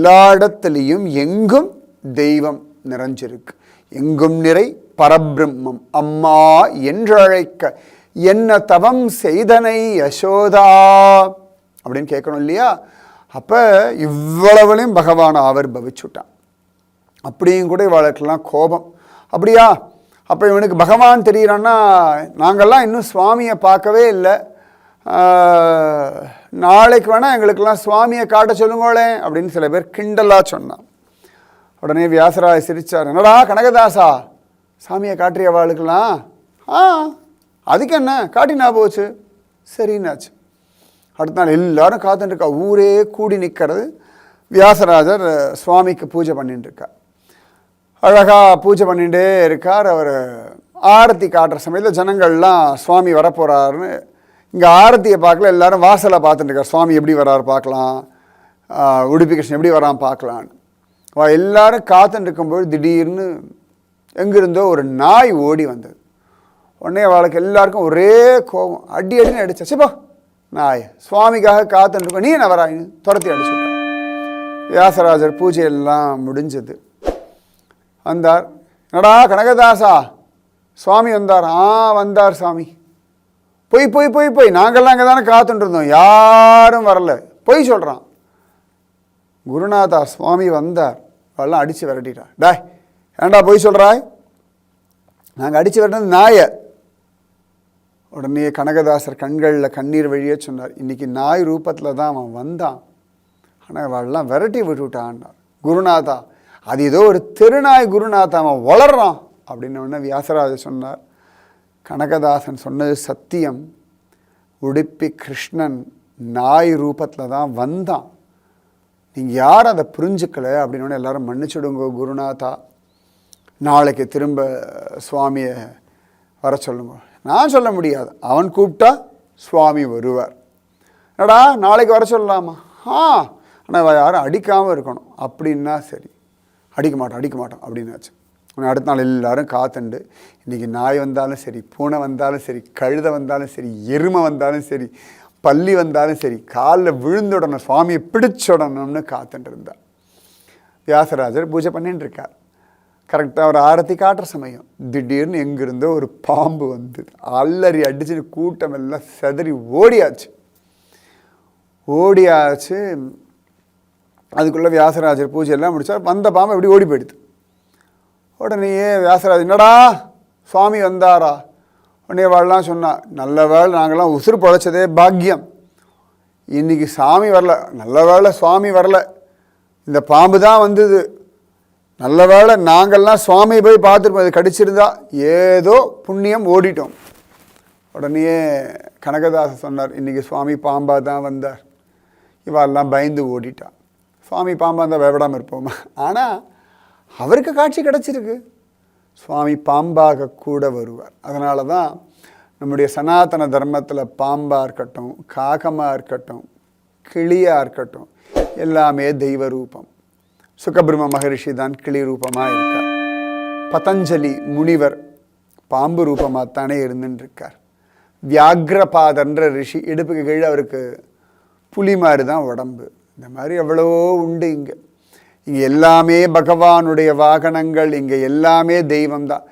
எல்லா இடத்துலையும் எங்கும் தெய்வம் நிறைஞ்சிருக்கு. எங்கும் நிறை பரபிரம்மம் அம்மா என்றழைக்க என்ன தவம் செய்தனை யசோதா அப்படின்னு கேட்கணும் இல்லையா? அப்போ இவ்வளவுலையும் பகவான் ஆவிர்பவிச்சுட்டான். அப்படியும் கூட இவளுக்கெல்லாம் கோபம். அப்படியா? அப்போ இவனுக்கு பகவான் தெரிகிறான்னா நாங்கள்லாம் இன்னும் சுவாமியை பார்க்கவே இல்லை, நாளைக்கு வேணால் எங்களுக்கெல்லாம் சுவாமியை காட்ட சொல்லுங்களே அப்படின்னு சில பேர் கிண்டலாக சொன்னான். உடனே வியாசராய சிரிச்சார். என்னடா கனகதாசா, சாமியை காட்டுறியவாளுக்கெல்லாம்? அதுக்கு என்ன, காட்டினா போச்சு, சரின்னாச்சு. அடுத்த நாள் எல்லாரும் காத்துட்டுருக்கா. ஊரே கூடி நிற்கிறது. வியாசராஜர் சுவாமிக்கு பூஜை பண்ணிட்டு இருக்கார். அழகாக பூஜை பண்ணிகிட்டே இருக்கார். அவர் ஆரத்தி காட்டுற சமயத்தில் ஜனங்கள்லாம் சுவாமி வரப்போகிறாருன்னு இங்கே ஆரத்தியை பார்க்கல, எல்லாரும் வாசலை பார்த்துட்டு இருக்கார். சுவாமி எப்படி வர்றாரு பார்க்கலாம், உடுப்பி கிருஷ்ணன் எப்படி வரான் பார்க்கலான்னு. எல்லாரும் காத்துட்டு இருக்கும்போது திடீர்னு எங்கிருந்தோ ஒரு நாய் ஓடி வந்தது. உடனே அவளுக்கு எல்லாருக்கும் ஒரே கோபம். அடின்னு அடிச்சா. சிப்பா நாய், சுவாமிக்காக காத்துட்டு இருக்கோம், நீ என்ன வராயின்னு துரத்தி அடிச்சுட்டான். வியாசராஜர் பூஜையெல்லாம் முடிஞ்சது. வந்தார். என்னடா கனகதாசா, சுவாமி வந்தார்? வந்தார் சாமி. பொய் பொய் பொய் பொய், நாங்கள்லாம் அங்கே தானே காத்துட்டு இருந்தோம், யாரும் வரல, பொய் சொல்கிறான். குருநாதா, சுவாமி வந்தார். அவெல்லாம் அடித்து விரட்டிட்டா. டாய் ஏண்டா பொய் சொல்கிறாய்? நாங்கள் அடித்து விரட்டினது நாயை. உடனே கனகதாசர் கண்களில் கண்ணீர் வழியே சொன்னார், இன்றைக்கி நாய் ரூபத்தில் தான் அவன் வந்தான், ஆனால் அவெல்லாம் விரட்டி விட்டுவிட்டான்னார். குருநாதா, அது ஏதோ ஒரு தெருநாய் குருநாதா, அவன் வளர்றான் அப்படின்னு உடனே வியாசராஜர் சொன்னார், கனகதாசன் சொன்னது சத்தியம். உடுப்பி கிருஷ்ணன் நாய் ரூபத்தில் தான் வந்தான், நீங்கள் யாரும் அதை புரிஞ்சுக்கலை அப்படின்னு எல்லாரும் மன்னிச்சுடுங்க குருநாதா, நாளைக்கு திரும்ப சுவாமியை வர சொல்லுங்க. நான் சொல்ல முடியாது, அவன் கூப்பிட்டா சுவாமி வருவார். என்னடா நாளைக்கு வர சொல்லலாமா? ஆனால் யாரும் அடிக்காமல் இருக்கணும் அப்படின்னா சரி. அடிக்க மாட்டோம் அப்படின்னாச்சு. அடுத்த நாள் எல்லாரும் காத்துண்டு, இன்றைக்கி நாய் வந்தாலும் சரி, பூனை வந்தாலும் சரி, கழுதை வந்தாலும் சரி, எருமை வந்தாலும் சரி, பள்ளி வந்தாலும் சரி, காலில் விழுந்துடணும், சுவாமியை பிடிச்சுடணும்னு காத்துட்டு இருந்தார். வியாசராஜர் பூஜை பண்ணிட்டு இருக்கார். கரெக்டாக ஒரு ஆரத்தி காட்டுற சமயம் திடீர்னு எங்கிருந்தோ ஒரு பாம்பு வந்து அல்லறி அடிச்சுட்டு கூட்டம் எல்லாம் செதறி ஓடியாச்சு. அதுக்குள்ளே வியாசராஜர் பூஜையெல்லாம் முடித்தார். வந்த பாம்பு எப்படி ஓடி போயிடுது. உடனேயே வியாசராஜர், என்னடா சுவாமி வந்தாரா? உடனே வாழலாம் சொன்னா, நல்ல வேளை நாங்கள்லாம் உசுறு பழைச்சதே பாக்கியம், இன்றைக்கி சாமி வரல, நல்ல வேளை சுவாமி வரல, இந்த பாம்பு தான் வந்தது, நல்ல வேளை நாங்கள்லாம் சுவாமியை போய் பார்த்துருப்போம், அது கடிச்சிருந்தா ஏதோ புண்ணியம் ஓடிட்டோம். உடனே கனகதாசர் சொன்னார், இன்றைக்கி சுவாமி பாம்பாக தான் வந்தார். இவெல்லாம் பயந்து ஓடிட்டா. சுவாமி பாம்பாக இருந்தால் பயப்படாமல் இருப்போமா? ஆனால் அவருக்கு காட்சி கிடச்சிருக்கு, சுவாமி பாம்பாக கூட வருவார். அதனால தான் நம்முடைய சனாதன தர்மத்தில் பாம்பாக இருக்கட்டும், காகமாக இருக்கட்டும், கிளியாக இருக்கட்டும், எல்லாமே தெய்வ ரூபம். சுகபிரம்ம மகரிஷி தான் கிளி ரூபமாக இருக்கார். பதஞ்சலி முனிவர் பாம்பு ரூபமாகத்தானே இருந்துட்டுருக்கார். வியாக்ரபாதன்ற ரிஷி, இடுப்புக்கு கீழே அவருக்கு புலி மாதிரி தான் உடம்பு. இந்த மாதிரி எவ்வளவோ உண்டு. இங்கே எல்லாமே பகவானுடைய வாகனங்கள், இங்கே எல்லாமே தெய்வம்தான்.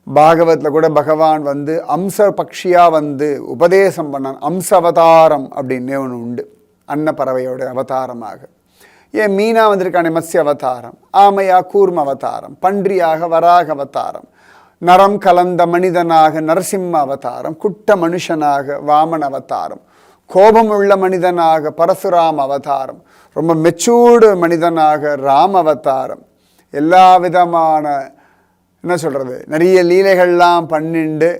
பாகவத்தில் கூட பகவான் வந்து அம்ச பக்ஷியாக வந்து உபதேசம் பண்ணான். அம்ச அவதாரம் அப்படின்னே ஒன்று உண்டு, அன்னப்பறவையோட அவதாரமாக. ஏன் மீனா வந்திருக்கானே மத்ஸ்ய அவதாரம், ஆமையா கூர்ம அவதாரம், பன்றியாக வராக அவதாரம், நரம் கலந்த மனிதனாக நரசிம்ம அவதாரம், குட்ட மனுஷனாக வாமன அவதாரம், கோபம் உள்ள மனிதனாக பரசுராம அவதாரம், ரொம்ப மெச்சூர்டு மனிதனாக ராம அவதாரம், எல்லா விதமான என்ன சொல்கிறது நிறைய லீலைகள்லாம் பண்ணிண்டு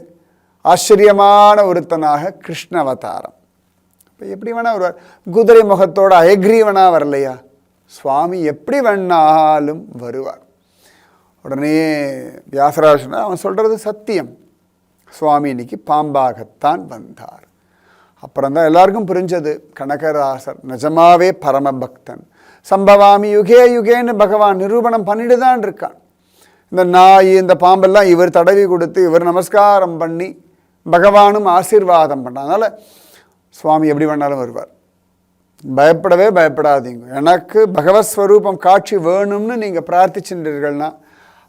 ஆச்சரியமான ஒருத்தனாக கிருஷ்ண அவதாரம். இப்போ எப்படி வேணால் வருவார். குதிரை முகத்தோட அயக்ரீவனாக வரலையா? சுவாமி எப்படி வேணாலும் வருவார். உடனே வியாசராஜன் அவன் சொல்கிறது சத்தியம், சுவாமி இன்னைக்கு பாம்பாகத்தான் வந்தார். அப்புறம்தான் எல்லாருக்கும் புரிஞ்சது, கனகராசர் நிஜமாவே பரமபக்தன். சம்பவாமி யுகே யுகேன்னு பகவான் நிரூபணம் பண்ணிட்டு தான் இருக்கான். இந்த நாய் இந்த பாம்பெல்லாம் இவர் தடவி கொடுத்து இவர் நமஸ்காரம் பண்ணி பகவானும் ஆசீர்வாதம் பண்ணார். அதனால் சுவாமி எப்படி வேணாலும் வருவார். பயப்படவே பயப்படாதீங்க. எனக்கு பகவத் ஸ்வரூபம் காட்சி வேணும்னு நீங்கள் பிரார்த்திச்சுட்டீர்கள்னா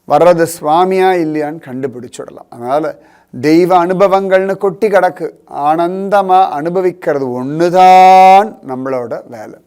வர்றது சுவாமியா இல்லையான்னு கண்டுபிடிச்சுடலாம். அதனால் தெய்வ அனுபவங்கள்னு கொட்டி கிடக்கு, ஆனந்தமாக அனுபவிக்கிறது ஒன்று தான் நம்மளோட வேலை.